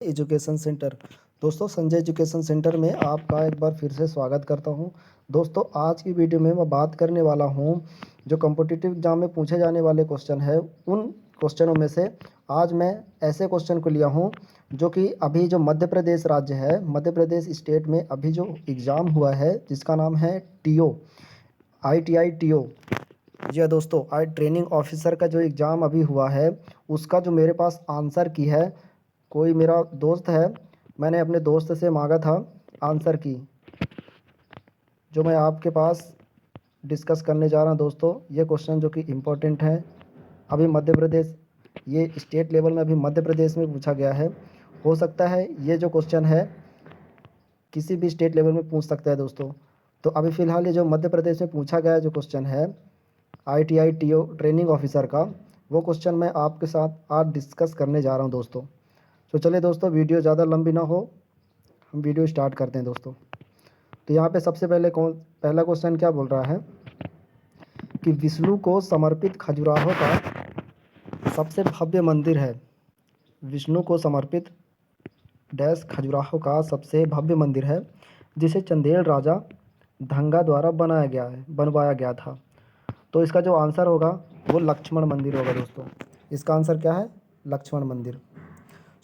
Education centre. दोस्तों, Sanjay education centre में आपका एक बार फिर से स्वागत करता हूं। दोस्तों, आज की वीडियो में मैं बात करने वाला हूं जो कॉम्पिटिटिव एग्जाम में पूछे जाने वाले क्वेश्चन है, उन क्वेश्चनों में से आज मैं ऐसे क्वेश्चन को लिया हूं जो कि अभी जो मध्य प्रदेश राज्य है, मध्य प्रदेश स्टेट में अभी जो एग्ज़ाम हुआ है जिसका नाम है टीओ, ITI टीओ। जी हाँ दोस्तों, आई ट्रेनिंग ऑफिसर का जो एग्ज़ाम अभी हुआ है उसका जो मेरे पास आंसर की है, कोई मेरा दोस्त है, मैंने अपने दोस्त से मांगा था आंसर की, जो मैं आपके पास डिस्कस करने जा रहा हूँ। दोस्तों, ये क्वेश्चन जो कि इम्पोर्टेंट है, अभी मध्य प्रदेश, ये स्टेट लेवल में अभी मध्य प्रदेश में पूछा गया है। हो सकता है ये जो क्वेश्चन है किसी भी स्टेट लेवल में पूछ सकता है दोस्तों। तो अभी फ़िलहाल ये जो मध्य प्रदेश में पूछा गया जो क्वेश्चन है ITI टीओ ट्रेनिंग ऑफिसर का, वो क्वेश्चन मैं आपके साथ आज डिस्कस करने जा रहा हूँ दोस्तों। तो चलिए दोस्तों, वीडियो ज़्यादा लंबी ना हो, हम वीडियो स्टार्ट करते हैं दोस्तों। तो यहाँ पे सबसे पहला क्वेश्चन क्या बोल रहा है कि विष्णु को समर्पित खजुराहो का सबसे भव्य मंदिर है। विष्णु को समर्पित डैश खजुराहो का सबसे भव्य मंदिर है जिसे चंदेल राजा धंगा द्वारा बनवाया गया था। तो इसका जो आंसर होगा वो लक्ष्मण मंदिर होगा दोस्तों। इसका आंसर क्या है? लक्ष्मण मंदिर।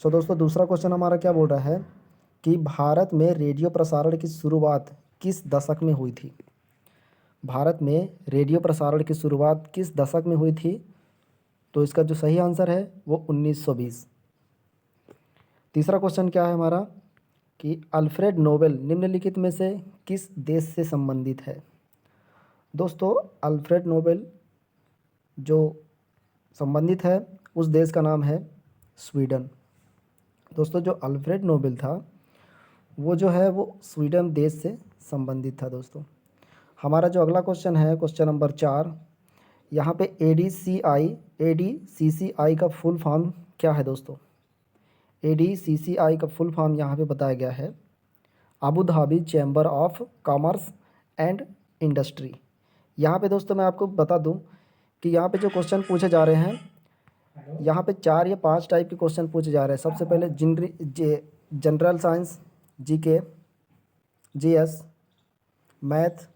सो दोस्तों, दूसरा क्वेश्चन हमारा क्या बोल रहा है कि भारत में रेडियो प्रसारण की शुरुआत किस दशक में हुई थी? भारत में रेडियो प्रसारण की शुरुआत किस दशक में हुई थी? तो इसका जो सही आंसर है वो 1920। तीसरा क्वेश्चन क्या है हमारा कि अल्फ्रेड नोबेल निम्नलिखित में से किस देश से संबंधित है? दोस्तों, अल्फ्रेड नोबेल जो संबंधित है उस देश का नाम है स्वीडन। दोस्तों, जो अल्फ्रेड नोबेल था वो जो है वो स्वीडन देश से संबंधित था दोस्तों। हमारा जो अगला क्वेश्चन है, क्वेश्चन नंबर 4, यहाँ पे ADCCI का फुल फॉर्म क्या है दोस्तों? ADCCI का फुल फॉर्म यहाँ पे बताया गया है Abu Dhabi chamber of commerce and industry. यहाँ पे दोस्तों मैं आपको बता दूँ कि यहाँ पे जो क्वेश्चन पूछे जा रहे हैं, यहाँ पे 4 या 5 टाइप के क्वेश्चन पूछे जा रहे हैं। सबसे पहले general science, GK, GS, math,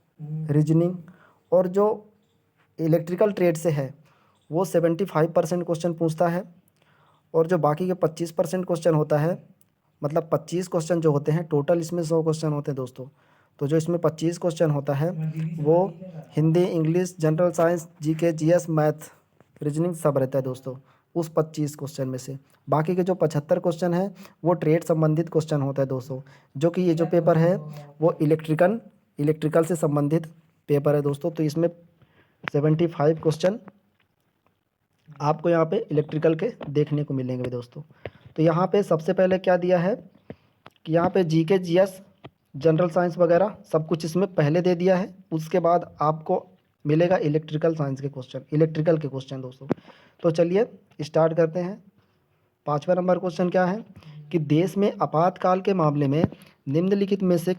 reasoning, और जो इलेक्ट्रिकल ट्रेड से है वो 75% क्वेश्चन पूछता है, और जो बाकी के 25% क्वेश्चन होता है, मतलब 25 क्वेश्चन जो होते हैं टोटल, इसमें 100 क्वेश्चन होते हैं दोस्तों। तो जो इसमें 25 क्वेश्चन होता है वो Hindi, English, general science, GK, GS, math, reasoning सब रहता है दोस्तों उस 25 क्वेश्चन में से। बाकी के जो 75 क्वेश्चन है वो ट्रेड संबंधित क्वेश्चन होता है दोस्तों, जो कि ये जो पेपर है वो इलेक्ट्रिकल से संबंधित पेपर है दोस्तों। तो इसमें 75 क्वेश्चन आपको यहाँ पे इलेक्ट्रिकल के देखने को मिलेंगे दोस्तों। तो यहाँ पे सबसे पहले क्या दिया है कि यहाँ पे GK, GS, जनरल साइंस वगैरह सब कुछ इसमें पहले दे दिया है। उसके बाद आपको मिलेगा इलेक्ट्रिकल के क्वेश्चन दोस्तों। तो चलिए स्टार्ट करते हैं। 5वां नंबर क्वेश्चन क्या है कि देश में आपातकाल के मामले में निम्नलिखित में से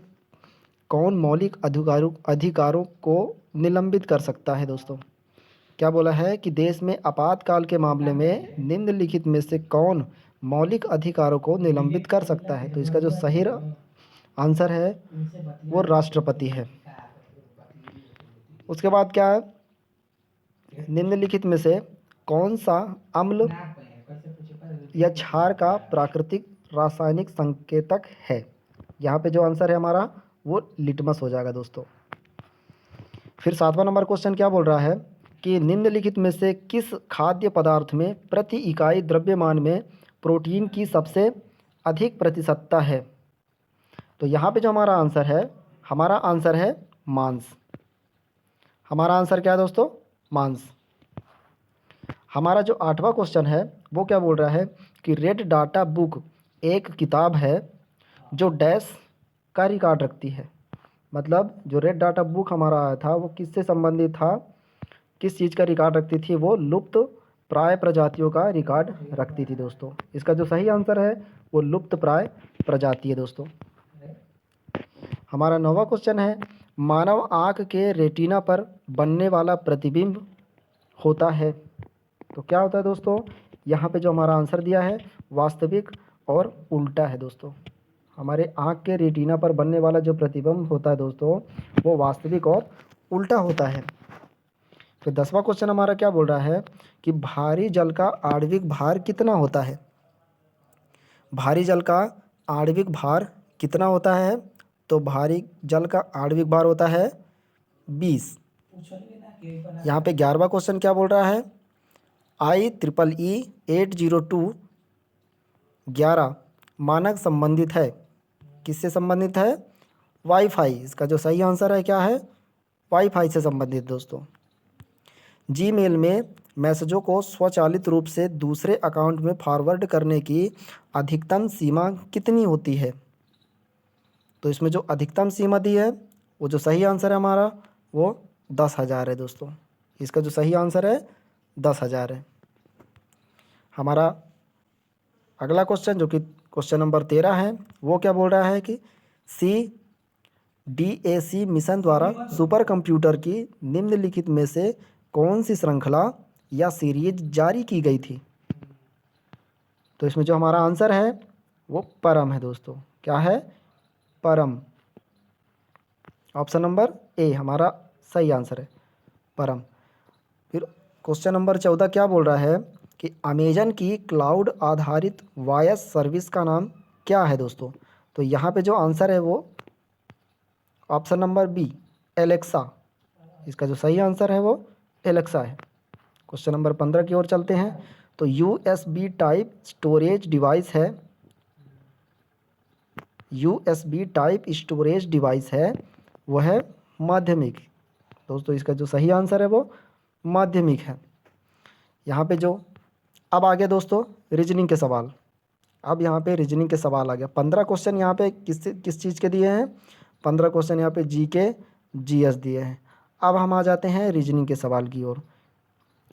कौन मौलिक अधिकारों को निलंबित कर सकता है दोस्तों? क्या बोला है कि देश में आपातकाल के मामले में निम्नलिखित में से कौन मौलिक अधिकारों को निलंबित कर सकता है? तो इसका जो सही आंसर है वो राष्ट्रपति है। उसके बाद क्या है, निम्नलिखित में से कौन सा अम्ल या क्षार का प्राकृतिक रासायनिक संकेतक है? यहाँ पे जो आंसर है हमारा वो लिटमस हो जाएगा दोस्तों। फिर 7वां नंबर क्वेश्चन क्या बोल रहा है कि निम्नलिखित में से किस खाद्य पदार्थ में प्रति इकाई द्रव्यमान में प्रोटीन की सबसे अधिक प्रतिशतता है? तो यहाँ पे जो हमारा आंसर है मांस। हमारा आंसर क्या है दोस्तों? मांस। हमारा जो 8वां क्वेश्चन है वो क्या बोल रहा है कि रेड डाटा बुक एक किताब है जो डैश का रिकॉर्ड रखती है। मतलब जो रेड डाटा बुक हमारा आया था वो किससे संबंधित था, किस चीज़ का रिकॉर्ड रखती थी? वो लुप्त प्राय प्रजातियों का रिकॉर्ड रखती थी दोस्तों। इसका जो सही आंसर है वो लुप्त प्राय प्रजाति है दोस्तों। हमारा 9वां क्वेश्चन है मानव आँख के रेटिना पर बनने वाला प्रतिबिंब होता है। तो क्या होता है दोस्तों? यहाँ पे जो हमारा आंसर दिया है वास्तविक और उल्टा है दोस्तों। हमारे आँख के रेटिना पर बनने वाला जो प्रतिबिंब होता है दोस्तों, वो वास्तविक और उल्टा होता है। फिर 10वां क्वेश्चन हमारा क्या बोल रहा है कि भारी जल का आणविक भार कितना होता है। भारी जल का आणविक भार कितना होता है? तो भारी जल का आणविक भार होता है 20। यहाँ पे 11वां क्वेश्चन क्या बोल रहा है, IEEE 802-11 मानक संबंधित है। किससे संबंधित है? वाईफाई। इसका जो सही आंसर है क्या है? वाईफाई से संबंधित दोस्तों। जीमेल में मैसेजों को स्वचालित रूप से दूसरे अकाउंट में फॉरवर्ड करने की अधिकतम सीमा कितनी होती है? तो इसमें जो अधिकतम सीमा दी है, वो जो सही आंसर है हमारा, वो 10,000 है दोस्तों। इसका जो सही आंसर है 10,000 है। हमारा अगला क्वेश्चन जो कि क्वेश्चन नंबर 13 है, वो क्या बोल रहा है कि CDAC मिशन द्वारा सुपर कंप्यूटर की निम्नलिखित में से कौन सी श्रृंखला या सीरीज जारी की गई थी? तो इसमें जो हमारा आंसर है वो परम है दोस्तों। क्या है? परम। ऑप्शन नंबर ए हमारा सही आंसर है, परम। फिर क्वेश्चन नंबर 14 क्या बोल रहा है कि अमेजन की क्लाउड आधारित वॉयस सर्विस का नाम क्या है दोस्तों? तो यहाँ पे जो आंसर है वो ऑप्शन नंबर बी, एलेक्सा। इसका जो सही आंसर है वो एलेक्सा है। क्वेश्चन नंबर 15 की ओर चलते हैं। तो USB टाइप स्टोरेज डिवाइस है, USB टाइप स्टोरेज डिवाइस है, वो है माध्यमिक। दोस्तों इसका जो सही आंसर है वो माध्यमिक है। यहाँ पे जो अब आ गया दोस्तों रीजनिंग के सवाल। अब यहाँ पे रीजनिंग के सवाल आ गया। 15 क्वेश्चन यहाँ पे किस चीज़ के दिए हैं? 15 क्वेश्चन यहाँ पे GK GS दिए हैं। अब हम आ जाते हैं रीजनिंग के सवाल की ओर।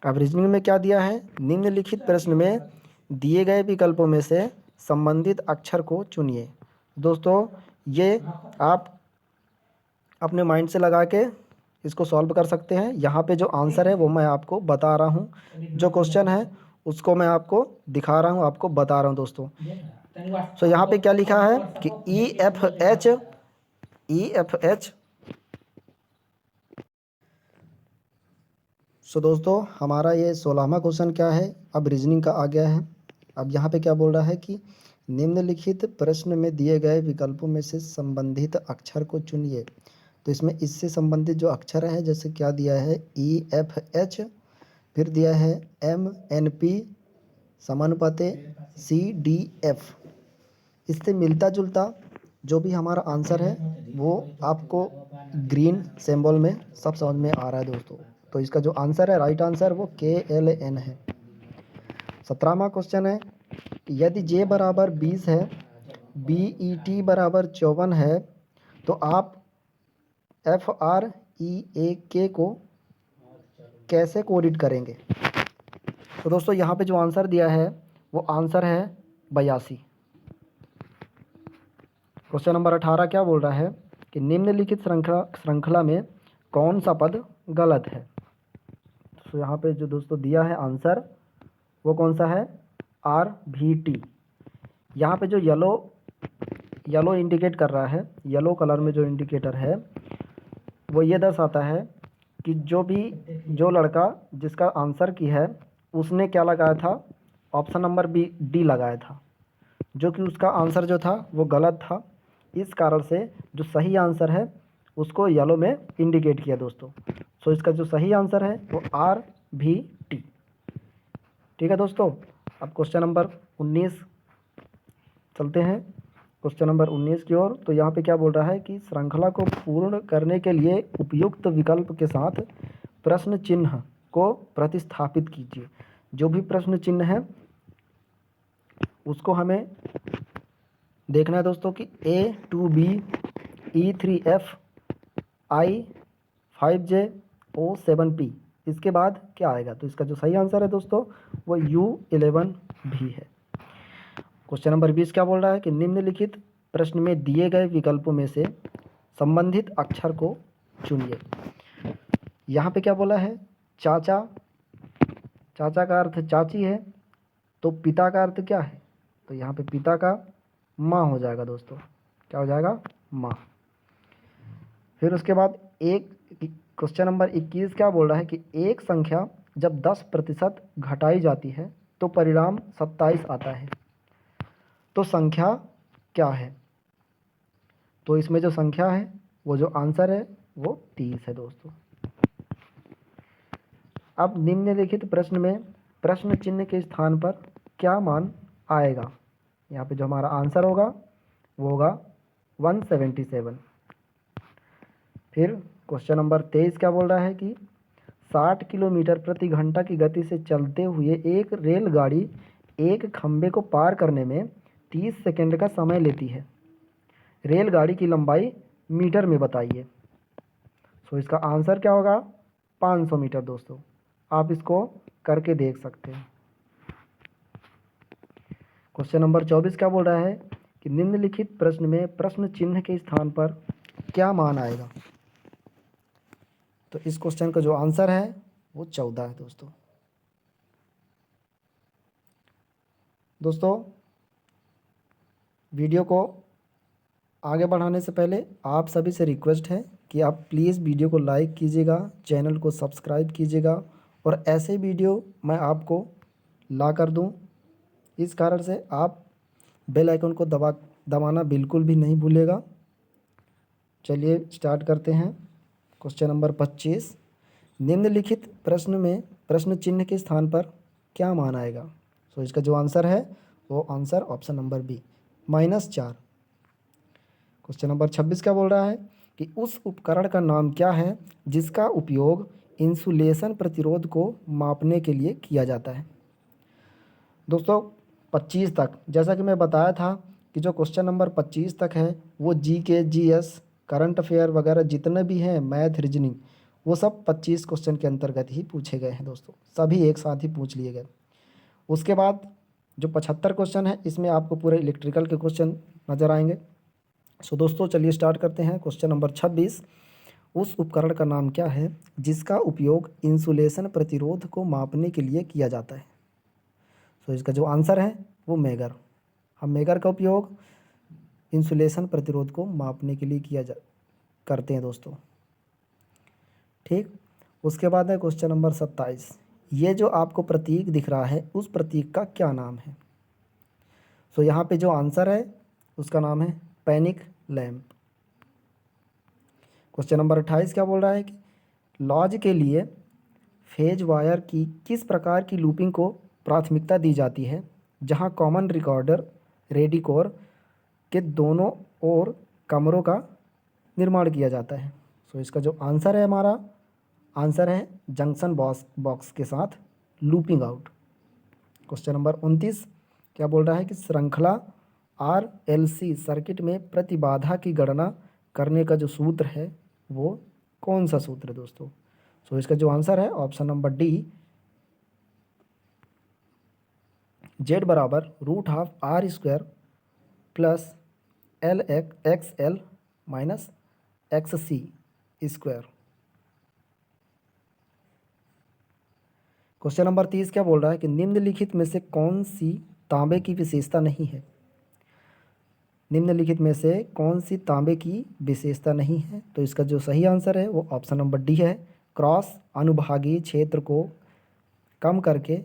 अब रीजनिंग में क्या दिया है? निम्नलिखित प्रश्न में दिए गए विकल्पों में से संबंधित अक्षर को चुनिए। दोस्तों ये आप अपने माइंड से लगा के इसको सॉल्व कर सकते हैं। यहाँ पे जो आंसर है वो मैं आपको बता रहा हूँ, जो क्वेश्चन है उसको मैं आपको दिखा रहा हूँ, आपको बता रहा हूँ दोस्तों। सो यहाँ पे क्या लिखा है कि EFH। सो दोस्तों हमारा ये 16वां क्वेश्चन क्या है, अब रीजनिंग का आ गया है। अब यहाँ पे क्या बोल रहा है कि निम्नलिखित प्रश्न में दिए गए विकल्पों में से संबंधित अक्षर को चुनिए। तो इसमें इससे संबंधित जो अक्षर है, जैसे क्या दिया है EFH, फिर दिया है MNP समानुपाते CDF। इससे मिलता जुलता जो भी हमारा आंसर है वो आपको ग्रीन सिंबल में सब समझ में आ रहा है दोस्तों। तो इसका जो आंसर है, राइट आंसर, वो KLN है। 17वां क्वेश्चन है, यदि J बराबर 20 है, BET बराबर 54 है, तो आप FREAK को कैसे कोडिट करेंगे? तो दोस्तों यहाँ पे जो आंसर दिया है वो आंसर है 82। क्वेश्चन नंबर 18 क्या बोल रहा है कि निम्नलिखित श्रृंखला में कौन सा पद गलत है? तो यहाँ पे जो दोस्तों दिया है आंसर वो कौन सा है? RVT। यहाँ पे जो येलो इंडिकेट कर रहा है, येलो कलर में जो इंडिकेटर है वो ये दर्शाता है कि जो लड़का जिसका आंसर की है उसने क्या लगाया था? ऑप्शन नंबर D लगाया था, जो कि उसका आंसर जो था वो गलत था। इस कारण से जो सही आंसर है उसको येलो में इंडिकेट किया दोस्तों। सो इसका जो सही आंसर है वो RVT। ठीक है दोस्तों। अब क्वेश्चन नंबर 19 चलते हैं, क्वेश्चन नंबर 19 की ओर। तो यहाँ पे क्या बोल रहा है कि श्रृंखला को पूर्ण करने के लिए उपयुक्त विकल्प के साथ प्रश्न चिन्ह को प्रतिस्थापित कीजिए। जो भी प्रश्न चिन्ह है उसको हमें देखना है दोस्तों कि A to B E3F I5J O7P, इसके बाद क्या आएगा? तो इसका जो सही आंसर है दोस्तों वो U11 भी है। क्वेश्चन नंबर 20 क्या बोल रहा है कि निम्नलिखित प्रश्न में दिए गए विकल्पों में से संबंधित अक्षर को चुनिए। यहाँ पे क्या बोला है? चाचा का अर्थ चाची है, तो पिता का अर्थ क्या है? तो यहाँ पे पिता का माँ हो जाएगा दोस्तों, क्या हो जाएगा, माँ। फिर उसके बाद एक क्वेश्चन नंबर 21 क्या बोल रहा है कि एक संख्या जब 10% घटाई जाती है तो परिणाम 27 आता है, तो संख्या क्या है। तो इसमें जो संख्या है, वो जो आंसर है वो 30 है दोस्तों। अब निम्नलिखित प्रश्न में प्रश्न चिन्ह के स्थान पर क्या मान आएगा। यहाँ पे जो हमारा आंसर होगा वो होगा 177। फिर क्वेश्चन नंबर 23 क्या बोल रहा है कि 60 किलोमीटर प्रति घंटा की गति से चलते हुए एक रेलगाड़ी एक खंभे को पार करने में 30 सेकंड का समय लेती है। रेलगाड़ी की लंबाई मीटर में बताइए। सो इसका आंसर क्या होगा, 500 मीटर दोस्तों। आप इसको करके देख सकते हैं। क्वेश्चन नंबर 24 क्या बोल रहा है कि निम्नलिखित प्रश्न में प्रश्न चिन्ह के स्थान पर क्या मान आएगा। तो इस क्वेश्चन का जो आंसर है वो 14 है दोस्तों। दोस्तों वीडियो को आगे बढ़ाने से पहले आप सभी से रिक्वेस्ट है कि आप प्लीज़ वीडियो को लाइक कीजिएगा, चैनल को सब्सक्राइब कीजिएगा और ऐसे वीडियो मैं आपको ला कर दूँ। इस कारण से आप बेल आइकन को दबाना बिल्कुल भी नहीं भूलिएगा। चलिए स्टार्ट करते हैं। क्वेश्चन नंबर 25, निम्नलिखित प्रश्न में प्रश्न चिन्ह के स्थान पर क्या मान आएगा। सो इसका जो आंसर है वो answer option number B -4। Question number 26 क्या बोल रहा है कि उस उपकरण का नाम क्या है जिसका उपयोग इंसुलेशन प्रतिरोध को मापने के लिए किया जाता है। दोस्तों 25 तक जैसा कि मैं बताया था कि जो क्वेश्चन नंबर 25 तक है वो जीके, जीएस, करंट अफेयर वगैरह जितने भी हैं, मैथ, रीजनिंग, वो सब 25 क्वेश्चन के अंतर्गत ही पूछे गए हैं दोस्तों। सभी एक साथ ही पूछ लिए गए। उसके बाद जो 75 क्वेश्चन है इसमें आपको पूरे इलेक्ट्रिकल के क्वेश्चन नज़र आएंगे। सो दोस्तों चलिए स्टार्ट करते हैं। क्वेश्चन नंबर 26, उस उपकरण का नाम क्या है जिसका उपयोग इंसुलेशन प्रतिरोध को मापने के लिए किया जाता है। सो इसका जो आंसर है वो मेगर। हम मेगर का उपयोग इंसुलेशन प्रतिरोध को मापने के लिए करते हैं दोस्तों। ठीक। उसके बाद है क्वेश्चन नंबर 27, ये जो आपको प्रतीक दिख रहा है उस प्रतीक का क्या नाम है। सो यहाँ पे जो आंसर है उसका नाम है पैनिक लैंप। क्वेश्चन नंबर 28 क्या बोल रहा है कि लॉज के लिए फेज वायर की किस प्रकार की लूपिंग को प्राथमिकता दी जाती है जहाँ कॉमन रिकॉर्डर रेडिकोर के दोनों ओर कमरों का निर्माण किया जाता है। सो इसका जो आंसर है हमारा आंसर है जंक्शन बॉक्स के साथ लूपिंग आउट। क्वेश्चन नंबर 29 क्या बोल रहा है कि श्रृंखला RLC सर्किट में प्रतिबाधा की गणना करने का जो सूत्र है वो कौन सा सूत्र है दोस्तों। सो इसका जो आंसर है ऑप्शन नंबर डी, Z बराबर √12R² plus LXL minus XC²। Question number 30 क्या बोल रहा है कि निम्नलिखित में से कौन सी तांबे की विशेषता नहीं है। निम्नलिखित में से कौन सी तांबे की विशेषता नहीं है। तो इसका जो सही आंसर है वो ऑप्शन नंबर डी है, क्रॉस अनुभागीय क्षेत्र को कम करके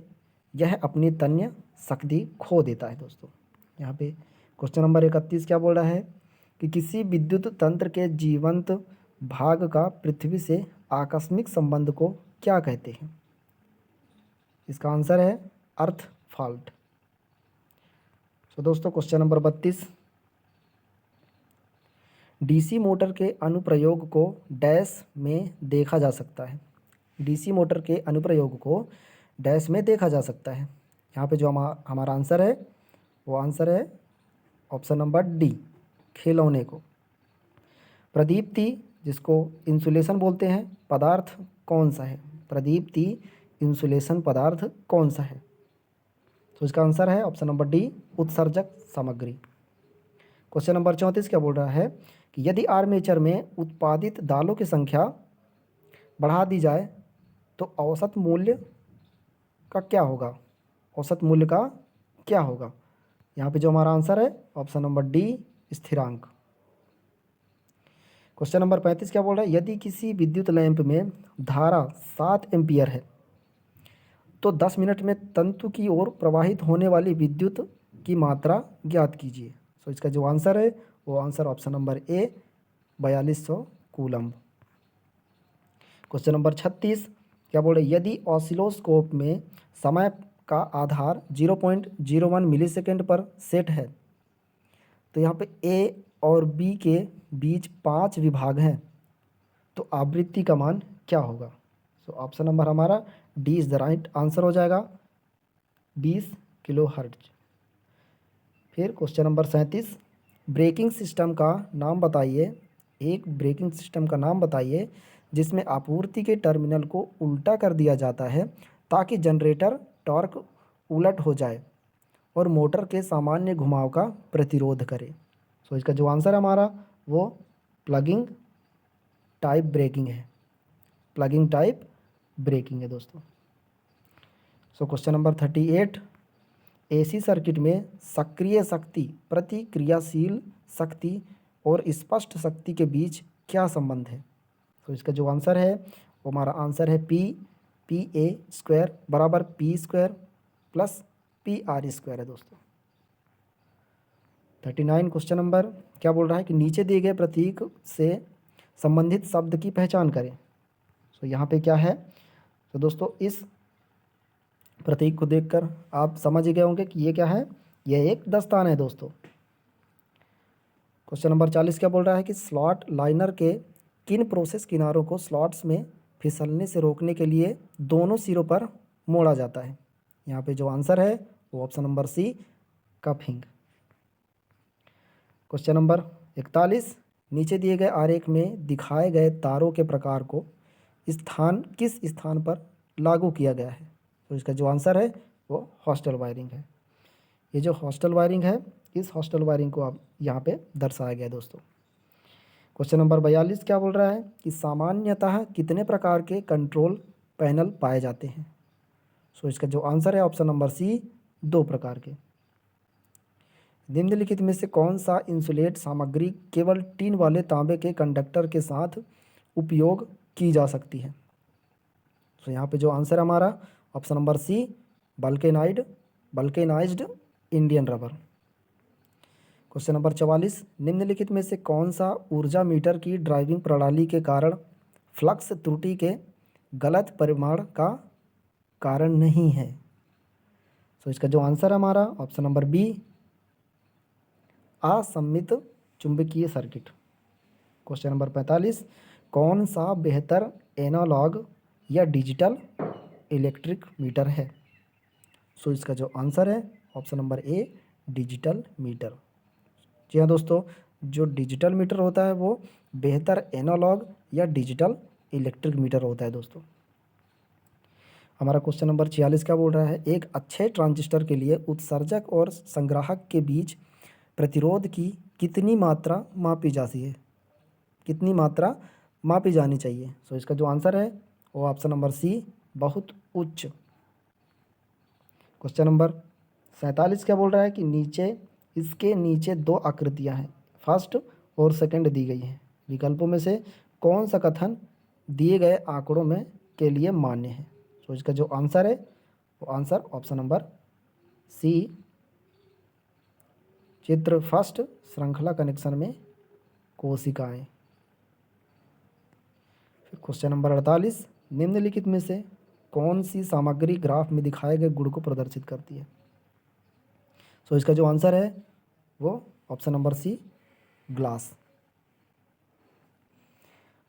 यह अपनी तन्य शक्ति खो देता है दोस्तों। यहाँ पे क्वेश्चन नंबर 31 क्या बोल रहा है कि किसी विद्युत तंत्र के जीवंत भाग का पृथ्वी से आकस्मिक संबंध को क्या कहते हैं। इसका आंसर है अर्थ फॉल्ट। तो दोस्तों क्वेश्चन नंबर 32, डीसी मोटर के अनुप्रयोग को डैश में देखा जा सकता है। डीसी मोटर के अनुप्रयोग को डैश में देखा जा सकता है। यहाँ पे जो हमारा आंसर है वो आंसर है ऑप्शन नंबर डी, खिलौने को। प्रदीप्ति जिसको इंसुलेशन बोलते हैं पदार्थ कौन सा है। प्रदीप्ति इंसुलेशन पदार्थ कौन सा है। तो इसका आंसर है ऑप्शन नंबर डी, उत्सर्जक सामग्री। क्वेश्चन नंबर 34 क्या बोल रहा है कि यदि आर्मेचर में उत्पादित दालों की संख्या बढ़ा दी जाए तो औसत मूल्य का क्या होगा। औसत मूल्य का क्या होगा। यहाँ पे जो हमारा आंसर है ऑप्शन नंबर डी, स्थिरांक। क्वेश्चन नंबर 35 क्या बोल रहा है, यदि किसी विद्युत लैंप में धारा 7 एम्पियर है तो 10 मिनट में तंतु की ओर प्रवाहित होने वाली विद्युत की मात्रा ज्ञात कीजिए। सो इसका जो आंसर है वो आंसर ऑप्शन नंबर ए, 4200 कूलम्ब। क्वेश्चन नंबर 36 क्या बोल रहे हैं, यदि ऑसिलोस्कोप में समय का आधार 0.01 मिलीसेकंड पर सेट है तो यहाँ पे ए और बी के बीच 5 विभाग हैं तो आवृत्ति का मान क्या होगा। सो ऑप्शन नंबर हमारा D is the right answer हो जाएगा, 20 किलो हर्ट्ज। फिर क्वेश्चन नंबर 37, ब्रेकिंग सिस्टम का नाम बताइए, एक ब्रेकिंग सिस्टम का नाम बताइए जिसमें आपूर्ति के टर्मिनल को उल्टा कर दिया जाता है ताकि जनरेटर टॉर्क उलट हो जाए और मोटर के सामान्य घुमाव का प्रतिरोध करे। सो इसका जो आंसर है हमारा वो प्लगिंग टाइप ब्रेकिंग है, प्लगिंग टाइप ब्रेकिंग है दोस्तों। सो क्वेश्चन नंबर 38, एसी सर्किट में सक्रिय शक्ति, प्रतिक्रियाशील शक्ति और स्पष्ट शक्ति के बीच क्या संबंध है। तो इसका जो आंसर है वो हमारा आंसर है पी ए स्क्वायर बराबर P square plus P R square है दोस्तों। 39 क्वेश्चन नंबर क्या बोल रहा है कि नीचे दिए गए प्रतीक से संबंधित शब्द की पहचान करें। तो यहाँ पे क्या है, तो दोस्तों इस प्रतीक को देखकर आप समझ ही गए होंगे कि ये क्या है, यह एक दस्तान है दोस्तों। क्वेश्चन नंबर 40 क्या बोल रहा है कि स्लॉट लाइनर के किन प्रोसेस किनारों को स्लॉट्स में फिसलने से रोकने के लिए दोनों सिरों पर मोड़ा जाता है। यहाँ पे जो आंसर है वो option number C, coughing. Question number 41, नीचे दिए गए आरेख में दिखाए गए तारों के प्रकार को किस स्थान पर लागू किया गया है। तो इसका जो आंसर है वो हॉस्टल वायरिंग है। ये जो हॉस्टल वायरिंग है, इस हॉस्टल वायरिंग को आप यहाँ पे दर्शाया गया है दोस्तों। क्वेश्चन नंबर 42 क्या बोल रहा है कि सामान्यतः कितने प्रकार के कंट्रोल पैनल पाए जाते हैं। सो इसका जो आंसर है ऑप्शन नंबर सी, 2 प्रकार के। निम्नलिखित में से कौन सा इंसुलेट सामग्री केवल टिन वाले तांबे के कंडक्टर के साथ उपयोग की जा सकती है। तो यहाँ पे जो आंसर हमारा option number C, vulcanised Indian rubber. Question number 44, निम्नलिखित में से कौन सा ऊर्जा मीटर की ड्राइविंग प्रणाली के कारण फ्लक्स त्रुटि के गलत परिमाण का कारण नहीं है। तो इसका जो आंसर है हमारा ऑप्शन नंबर बी, असममित चुंबकीय सर्किट। क्वेश्चन नंबर 45, कौन सा बेहतर एनालॉग या डिजिटल इलेक्ट्रिक मीटर है। सो इसका जो आंसर है option number A, digital meter. जी हाँ दोस्तों, जो डिजिटल मीटर होता है वो बेहतर एनालॉग या डिजिटल इलेक्ट्रिक मीटर होता है दोस्तों। हमारा क्वेश्चन नंबर 46 क्या बोल रहा है, एक अच्छे ट्रांजिस्टर के लिए उत्सर्जक और संग्राहक के बीच प्रतिरोध की कितनी मात्रा मापी जाती है, कितनी मात्रा मापी जानी चाहिए। सो इसका जो आंसर है वो ऑप्शन नंबर सी, बहुत उच्च। क्वेश्चन नंबर 47 क्या बोल रहा है कि इसके नीचे 2 आकृतियां हैं, फर्स्ट और सेकंड दी गई हैं, विकल्पों में से कौन सा कथन दिए गए आंकड़ों में के लिए मान्य है। तो इसका जो आंसर है वो आंसर ऑप्शन नंबर सी, चित्र फर्स्ट श्रृंखला कनेक्शन में कोशिकाएं। फिर क्वेश्चन नंबर 48, निम्नलिखित में से कौन सी सामग्री ग्राफ में दिखाए गए गुण को प्रदर्शित करती है। सो इसका जो आंसर है वो option number C, glass.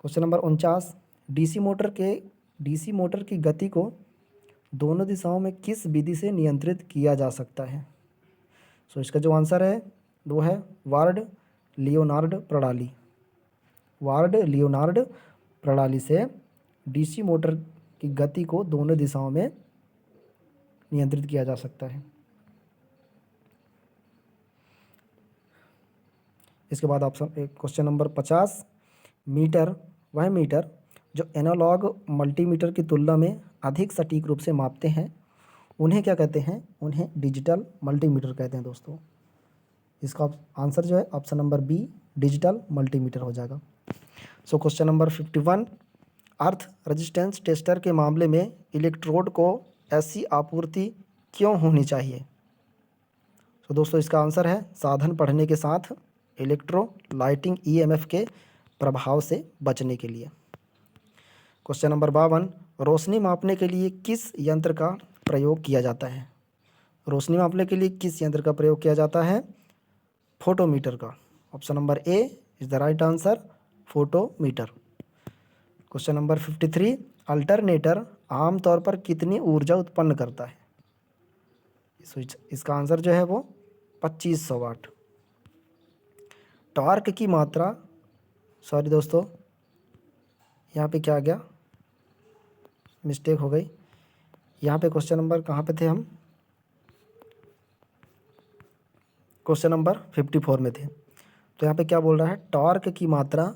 Question number 49, DC motor की गति को दोनों दिशाओं में किस विधि से नियंत्रित किया जा सकता है। सो इसका जो आंसर है वो है वार्ड लियोनार्ड प्रणाली। वार्ड लियोनार्ड प्रणाली से डीसी मोटर की गति को दोनों दिशाओं में नियंत्रित किया जा सकता है। इसके बाद ऑप्शन क्वेश्चन नंबर 50, मीटर वह मीटर जो एनालॉग मल्टीमीटर की तुलना में अधिक सटीक रूप से मापते हैं उन्हें क्या कहते हैं, उन्हें डिजिटल मल्टीमीटर कहते हैं दोस्तों। इसका आंसर जो है option number B digital multimeter हो जाएगा। So question number 51, earth resistance tester के मामले में इलेक्ट्रोड को ऐसी आपूर्ति क्यों होनी चाहिए? तो दोस्तों इसका आंसर है साधन पढ़ने के साथ इलेक्ट्रोलाइटिंग ईएमएफ के प्रभाव से बचने के लिए। क्वेश्चन नंबर 52, रोशनी मापने के लिए किस यंत्र का प्रयोग किया जाता है? रोशनी मापने के लिए किस यंत्र का प्रयोग किया जाता है? फोटोमीटर का। Option number A is the right answer, photometer. Question number 53, alternator आमतौर पर कितनी ऊर्जा उत्पन्न करता है? इसका आंसर जो है वो 2500 वाट। टॉर्क की मात्रा, सॉरी दोस्तों यहाँ पे क्या आ गया, मिस्टेक हो गई। यहाँ पे क्वेश्चन नंबर कहाँ पे थे हम? क्वेश्चन नंबर 54 में थे। तो यहाँ पे क्या बोल रहा है, टॉर्क की मात्रा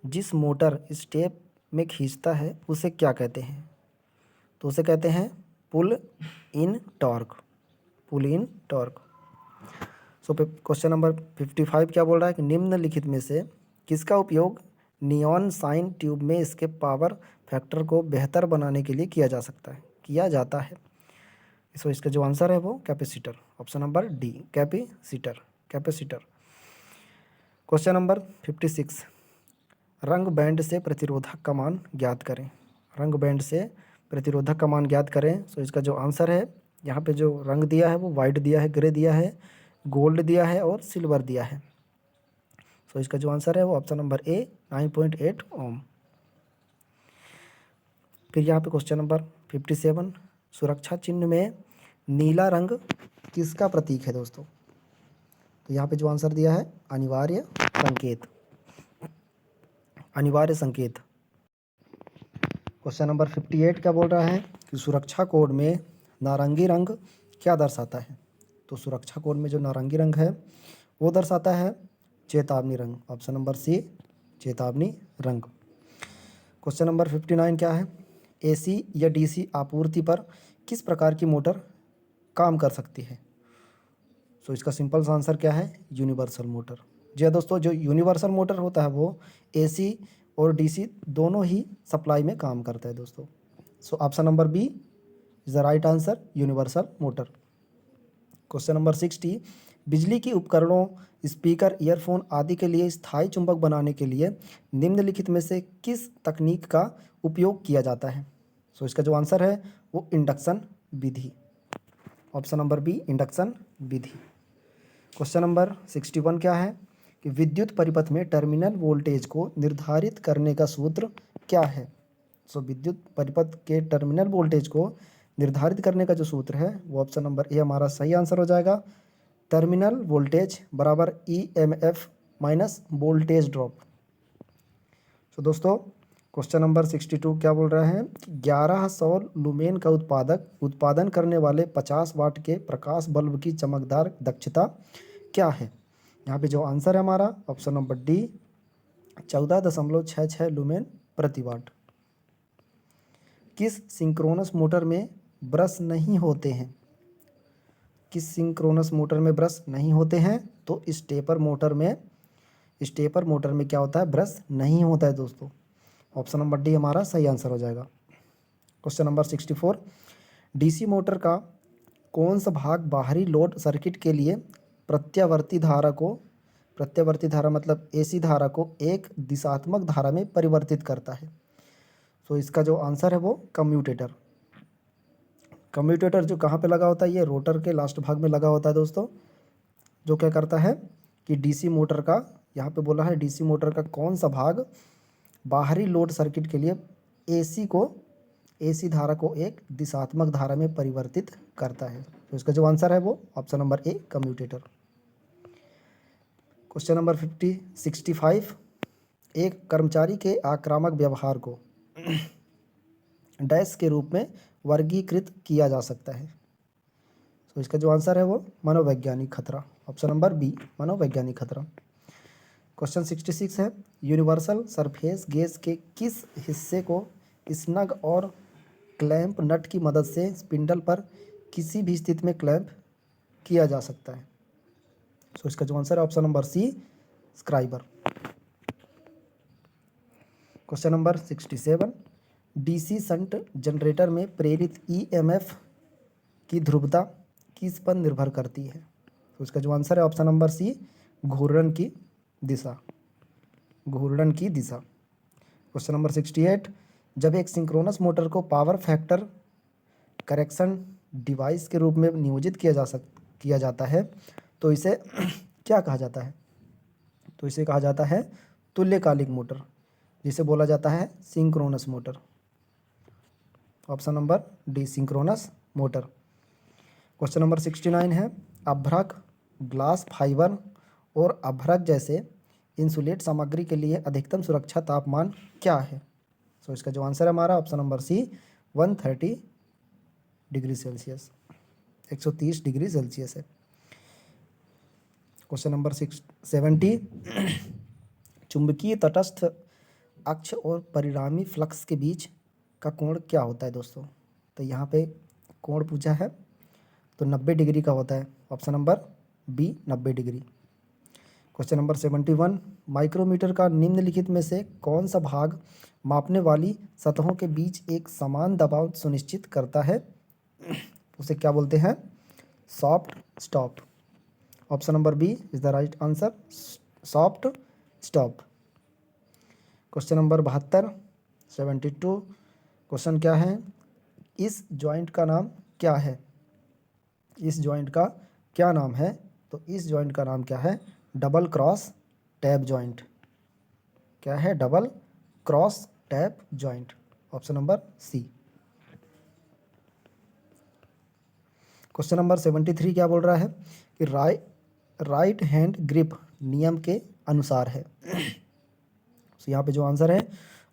जिस मोटर स्टेप में खींचता है उसे क्या कहते हैं? तो उसे कहते हैं पुल इन टॉर्क, पुल इन टॉर्क। सो क्वेश्चन नंबर 55 क्या बोल रहा है कि निम्नलिखित में से किसका उपयोग नियॉन साइन ट्यूब में इसके पावर फैक्टर को बेहतर बनाने के लिए किया जाता है? सो इसका जो आंसर है वो capacitor, option number D capacitor. Question number 56, रंग बैंड से प्रतिरोधक का मान ज्ञात करें। रंग बैंड से प्रतिरोधक का मान ज्ञात करें। सो इसका जो आंसर है, यहाँ पे जो रंग दिया है वो वाइट दिया है, ग्रे दिया है, गोल्ड दिया है और सिल्वर दिया है। सो इसका जो आंसर है वो ऑप्शन नंबर ए 9.8 ओम। फिर यहाँ पे क्वेश्चन नंबर 57, सुरक्षा चिन्ह में नीला रंग किसका प्रतीक है दोस्तों? तो यहाँ पे जो आंसर दिया है अनिवार्य संकेत। क्वेश्चन नंबर 58 क्या बोल रहा है कि सुरक्षा कोड में नारंगी रंग क्या दर्शाता है? तो सुरक्षा कोड में जो नारंगी रंग है वो दर्शाता है चेतावनी रंग, ऑप्शन नंबर सी चेतावनी रंग। क्वेश्चन नंबर 59 क्या है, एसी या डीसी आपूर्ति पर किस प्रकार की मोटर काम कर सकती है? सो इसका सिंपल सा आंसर क्या है, यूनिवर्सल मोटर। जी हाँ दोस्तों, जो यूनिवर्सल मोटर होता है वो एसी और डीसी दोनों ही सप्लाई में काम करता है दोस्तों। So option number B is the right answer, universal motor. Question number 60, बिजली की उपकरणों, स्पीकर, ईयरफोन आदि के लिए स्थायी चुंबक बनाने के लिए निम्नलिखित में से किस तकनीक का उपयोग किया जाता है? सो इसका जो आंसर है वो इंडक्शन विधि, ऑप्शन नंबर बी इंडक्शन विधि। क्वेश्चन नंबर 61 क्या है कि विद्युत परिपथ में टर्मिनल वोल्टेज को निर्धारित करने का सूत्र क्या है? सो विद्युत परिपथ के टर्मिनल वोल्टेज को निर्धारित करने का जो सूत्र है वो ऑप्शन नंबर ए हमारा सही आंसर हो जाएगा, टर्मिनल वोल्टेज बराबर ईएमएफ माइनस वोल्टेज ड्रॉप। तो दोस्तों क्वेश्चन नंबर 62 क्या बोल रहे हैं, 1100 लुमेन का उत्पादन करने वाले 50 वाट के प्रकाश बल्ब की चमकदार दक्षता क्या है? यहाँ पे जो आंसर है हमारा ऑप्शन नंबर डी 14.66 लुमेन प्रति वाट। किस सिंक्रोनस मोटर में ब्रश नहीं होते हैं? किस सिंक्रोनस मोटर में ब्रश नहीं होते हैं? तो स्टेपर मोटर में क्या होता है, ब्रश नहीं होता है दोस्तों। ऑप्शन नंबर डी हमारा सही आंसर हो जाएगा। क्वेश्चन नंबर 64, डीसी मोटर का कौन सा भाग बाहरी लोड सर्किट के लिए प्रत्यावर्ती धारा मतलब एसी धारा को एक दिशात्मक धारा में परिवर्तित करता है? तो इसका जो आंसर है वो कम्यूटेटर जो कहाँ पे लगा होता है, ये रोटर के लास्ट भाग में लगा होता है दोस्तों, जो क्या करता है कि डीसी मोटर का, यहाँ पे बोला है डीसी मोटर का कौन सा भाग बाहरी लोड सर्किट के लिए एसी धारा को एक दिशात्मक धारा में परिवर्तित करता है। तो इसका जो आंसर है वो ऑप्शन नंबर ए कम्यूटेटर। क्वेश्चन नंबर 65, एक कर्मचारी के आक्रामक व्यवहार को डैश के रूप में वर्गीकृत किया जा सकता है? तो इसका जो आंसर है वो मनोवैज्ञानिक खतरा, ऑप्शन नंबर बी मनोवैज्ञानिक खतरा। क्वेश्चन 66 है, यूनिवर्सल सरफेस गेज के किस हिस्से को स्नग और क्लैंप नट की मदद से स्पिंडल पर किसी भी स्थिति में क्लैंप किया जा सकता है? सो इसका जो आंसर है option number C, scriber. Question number 67, DC shunt generator में प्रेरित ईएमएफ की ध्रुवता किस पर निर्भर करती है? तो इसका जो आंसर है ऑप्शन नंबर सी, घूर्णन की दिशा, घूर्णन की दिशा। क्वेश्चन नंबर 68, जब एक सिंक्रोनस मोटर को पावर फैक्टर करेक्शन डिवाइस के रूप में नियोजित किया जाता है तो इसे क्या कहा जाता है? तो इसे कहा जाता है तुल्यकालिक मोटर, जिसे बोला जाता है synchronous motor. Option number D, synchronous motor. Question number 69 है, अभ्रक, ग्लास फाइबर और अभ्रक जैसे इंसुलेट सामग्री के लिए अधिकतम सुरक्षा तापमान क्या है? सो इसका जो आंसर है हमारा option number C, 130 degree Celsius, 130 degree Celsius है। क्वेश्चन नंबर 70, चुंबकीय तटस्थ अक्ष और परिणामी फ्लक्स के बीच का कोण क्या होता है दोस्तों? तो यहाँ पे कोण पूछा है तो 90 डिग्री का होता है, option number B, 90 degree. Question number 71, micrometer का निम्नलिखित में से कौन सा भाग मापने वाली सतहों के बीच एक समान दबाव सुनिश्चित करता है? उसे क्या बोलते हैं? Soft stop. Option number B is the right answer, soft stop. Question number 72, 72, question क्या है, इस जॉइंट का नाम क्या है? इस जॉइंट का क्या नाम है? तो इस जॉइंट का नाम क्या है? Double cross tap joint. क्या है? Double cross tap joint, option number C. Question number 73 क्या बोल रहा है कि राइट हैंड ग्रिप नियम के अनुसार है। तो यहाँ पे जो आंसर है,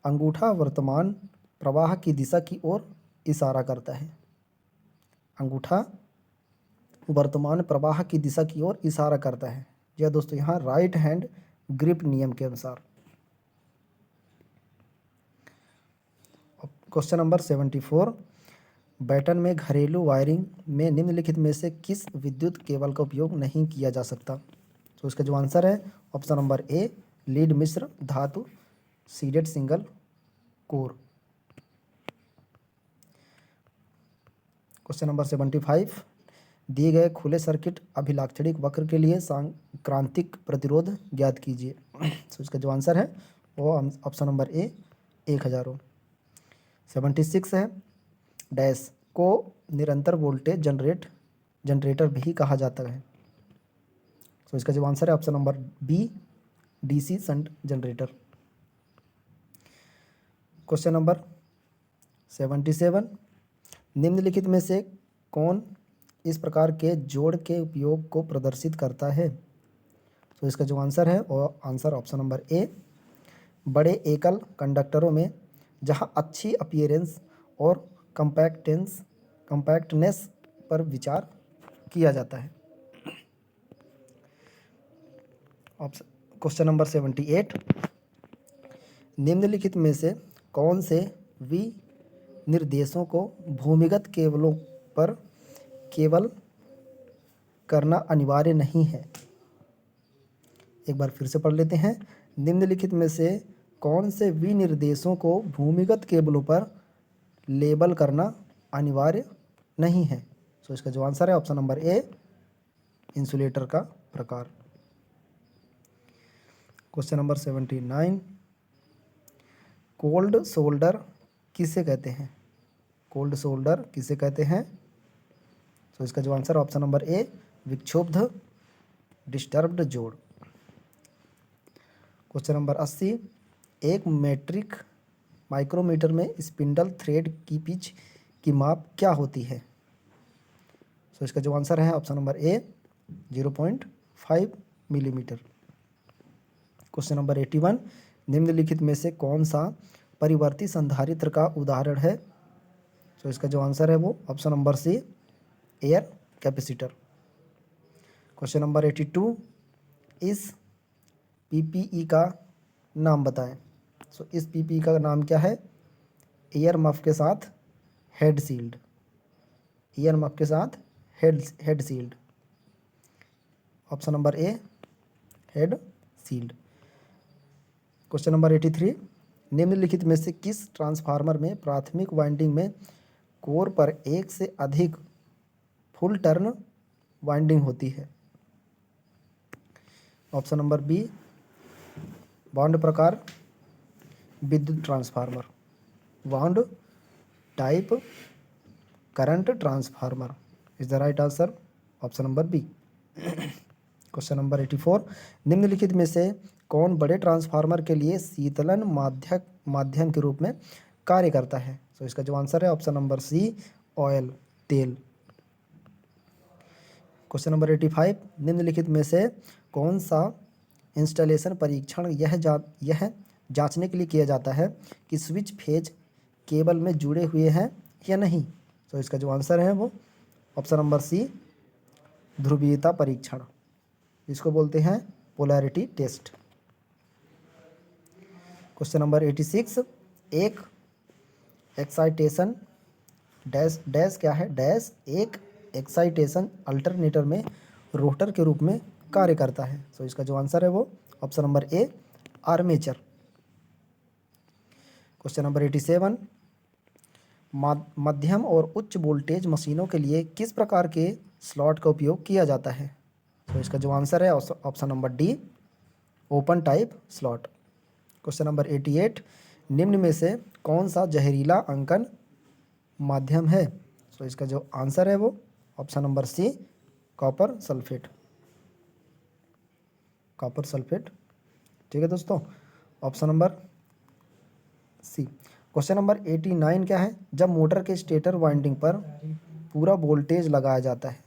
अंगूठा वर्तमान प्रवाह की दिशा की ओर इशारा करता है। अंगूठा वर्तमान प्रवाह की दिशा की ओर इशारा करता है। यह दोस्तों यहाँ राइट हैंड ग्रिप नियम के अनुसार। क्वेश्चन नंबर 74, बैटन में घरेलू वायरिंग में निम्नलिखित में से किस विद्युत केबल का उपयोग नहीं किया जा सकता? तो इसका जो आंसर है ऑप्शन नंबर ए, लीड मिश्र धातु seeded single core. Question number 75, दिए गए खुले सर्किट अभिलाक्षणिक वक्र के लिए सांक्रांतिक प्रतिरोध ज्ञात कीजिए। तो इसका जो आंसर है वो ऑप्शन नंबर ए, 1000 ओम। 76 है, डैश को निरंतर वोल्टेज जनरेटर भी कहा जाता है। तो इसका जो आंसर है option number B, DC shunt generator. Question number 77, निम्नलिखित में से कौन इस प्रकार के जोड़ के उपयोग को प्रदर्शित करता है? तो इसका जो आंसर है वो आंसर ऑप्शन नंबर ए, बड़े एकल कंडक्टरों में जहां अच्छी अपीयरेंस और कंपैक्टनेस पर विचार किया जाता है। क्वेश्चन नंबर 78, निम्नलिखित में से कौन से विनिर्देशों को भूमिगत केबलों पर केबल करना अनिवार्य नहीं है? एक बार फिर से पढ़ लेते हैं, निम्नलिखित में से कौन से विनिर्देशों को भूमिगत केबलों पर लेबल करना अनिवार्य नहीं है? तो इसका जो आंसर है ऑप्शन नंबर ए, इंसुलेटर का प्रकार। क्वेश्चन नंबर 79, कोल्ड शोल्डर किसे कहते हैं? कोल्ड शोल्डर किसे कहते हैं? तो इसका जो आंसर ऑप्शन नंबर ए, विक्षुब्ध डिस्टर्ब्ड जोड़। क्वेश्चन नंबर 80, एक मेट्रिक माइक्रोमीटर में स्पिंडल थ्रेड की पिच की माप क्या होती है? तो इसका जो आंसर है ऑप्शन नंबर ए, 0.5 मिलीमीटर। क्वेश्चन नंबर 81, निम्नलिखित में से कौन सा परिवर्ती संधारित्र का उदाहरण है? तो इसका जो आंसर है वो option number C, air capacitor. Question number 82, इस पीपीई का नाम बताएं। सो इस पीपीई का नाम क्या है? एयर मफ के साथ हेड सील्ड, एयर मफ के साथ head sealed. Option number A head sealed. Question number 83, निम्नलिखित में से किस ट्रांसफार्मर में प्राथमिक वाइंडिंग में कोर पर एक से अधिक फुल टर्न वाइंडिंग होती है? ऑप्शन नंबर बी बॉन्ड प्रकार विद्युत transformer, bond type current transformer is the right answer, option number B. Question number 84, निम्नलिखित में से कौन बड़े ट्रांसफार्मर के लिए शीतलन माध्यम के रूप में कार्य करता है? तो इसका जो आंसर है ऑप्शन नंबर सी ऑयल, तेल। क्वेश्चन नंबर 85, निम्नलिखित में से कौन सा इंस्टॉलेशन परीक्षण यह जांचने के लिए किया जाता है कि स्विच फेज केबल में जुड़े हुए हैं या नहीं? तो इसका जो आंसर है वो ऑप्शन नंबर सी ध्रुवीयता परीक्षण, इसको बोलते हैं पोलैरिटी टेस्ट। क्वेश्चन नंबर 86, एक एक्साइटेशन डैश डैश क्या है? डैश एक एक्साइटेशन अल्टरनेटर में रोटर के रूप में कार्य करता है। तो इसका जो आंसर है वो ऑप्शन नंबर ए आर्मेचर। क्वेश्चन नंबर 87, मध्यम और उच्च वोल्टेज मशीनों के लिए किस प्रकार के स्लॉट का उपयोग किया जाता है? तो इसका जो आंसर है option number D open type slot. Question number 88, निम्न में से कौन सा जहरीला अंकन माध्यम है? तो इसका जो आंसर है वो option number C copper sulphate, copper sulphate. ठीक है दोस्तों, option number C. Question number 89 क्या है? जब मोटर के स्टेटर वाइंडिंग पर पूरा वोल्टेज लगाया जाता है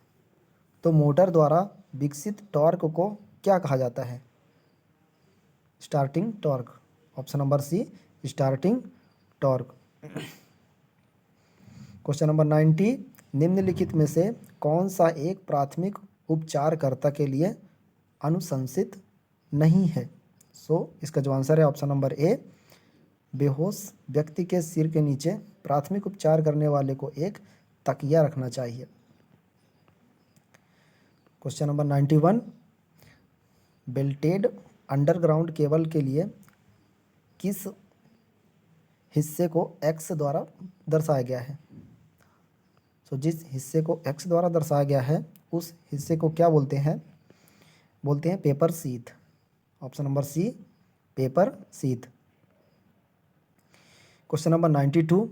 तो मोटर द्वारा विकसित टॉर्क को क्या कहा जाता है? Starting torque, option number C starting torque. Question number 90, निम्नलिखित में से कौन सा एक प्राथमिक उपचारकर्ता के लिए अनुशंसित नहीं है? इसका जो आंसर है ऑप्शन नंबर ए बेहोश व्यक्ति के सिर के नीचे प्राथमिक उपचार करने वाले को एक तकिया रखना चाहिए। Question number 91, belted underground cable के लिए किस हिस्से को एक्स द्वारा दर्शाया गया है? जिस हिस्से को एक्स द्वारा दर्शाया गया है उस हिस्से को क्या बोलते हैं? बोलते हैं paper sheath, option number C paper sheath. Question number 92,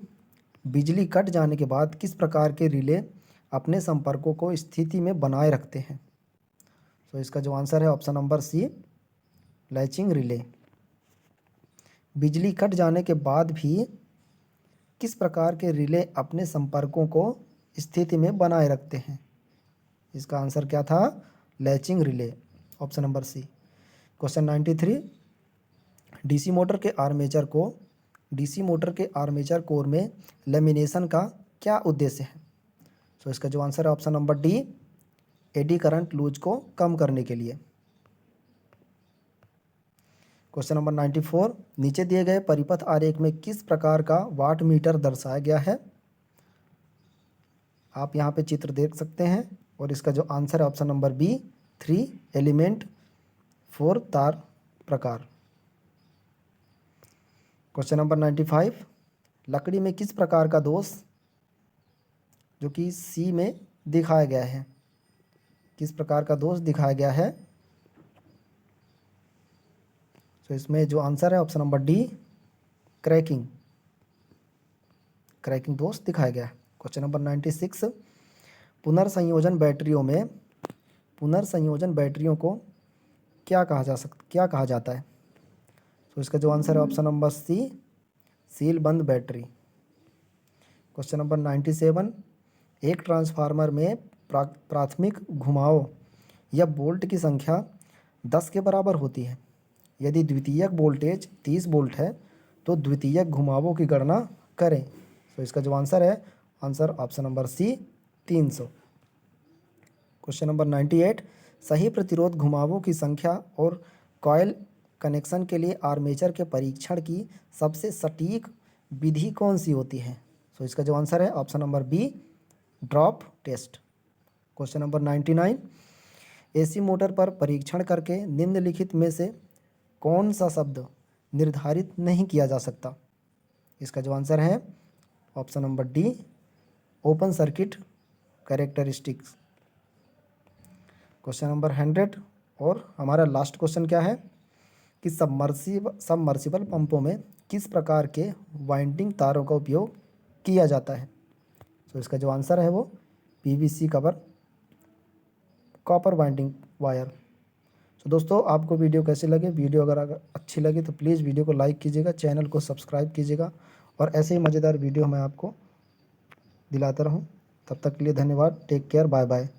बिजली कट जाने के बाद किस प्रकार के रिले अपने संपर्कों को स्थिति में बनाए रखते हैं? इसका जो आंसर है option number C latching relay. बिजली कट जाने के बाद भी किस प्रकार के रिले अपने संपर्कों को स्थिति में बनाए रखते हैं? इसका आंसर क्या था? Latching relay, option number C. Question 93, DC motor के आर्मेचर कोर में लेमिनेशन का क्या उद्देश्य है? इसका जो आंसर है option number D eddy current loss को कम करने के लिए। क्वेश्चन नंबर 94, नीचे दिए गए परिपथ आरेख में किस प्रकार का वाट मीटर दर्शाया गया है? आप यहाँ पे चित्र देख सकते हैं और इसका जो आंसर है ऑप्शन नंबर बी 3 एलिमेंट 4 तार प्रकार। क्वेश्चन नंबर 95, लकड़ी में किस प्रकार का दोष जो कि सी में दिखाया गया है, किस प्रकार का दोष दिखाया गया है? इसमें जो आंसर है ऑप्शन नंबर डी क्रैकिंग दोष दिखाया गया है। क्वेश्चन नंबर 96, पुनर्संयोजन बैटरियों को क्या कहा जाता है? इसका जो आंसर है ऑप्शन नंबर सी सील बंद बैटरी। क्वेश्चन नंबर 97, एक ट्रांसफार्मर में प्राथमिक घुमाव या बोल्ट की संख्या 10 के बराबर होती है। यदि द्वितीयक वोल्टेज 30 वोल्ट है तो द्वितीयक घुमावों की गणना करें। इसका जो आंसर है option number C 300। Question number 98, सही प्रतिरोध घुमावों की संख्या और कॉइल कनेक्शन के लिए आर्मेचर के परीक्षण की सबसे सटीक विधि कौन सी होती है? इसका जो आंसर है option number B drop test. Question number 99, AC motor पर परीक्षण करके निम्नलिखित में से कौन सा शब्द निर्धारित नहीं किया जा सकता? इसका जो आंसर है option number D, open circuit characteristics. Question number 100 और हमारा लास्ट क्वेश्चन क्या है कि सबमर्सिबल पंपों में किस प्रकार के वाइंडिंग तारों का उपयोग किया जाता है? तो इसका जो आंसर है वो PVC cover copper winding wire. तो दोस्तों आपको वीडियो कैसे लगे? वीडियो अगर अच्छी लगी तो प्लीज़ वीडियो को लाइक कीजिएगा, चैनल को सब्सक्राइब कीजिएगा और ऐसे ही मज़ेदार वीडियो मैं आपको दिलाता रहूं। तब तक के लिए धन्यवाद। Take care, bye bye.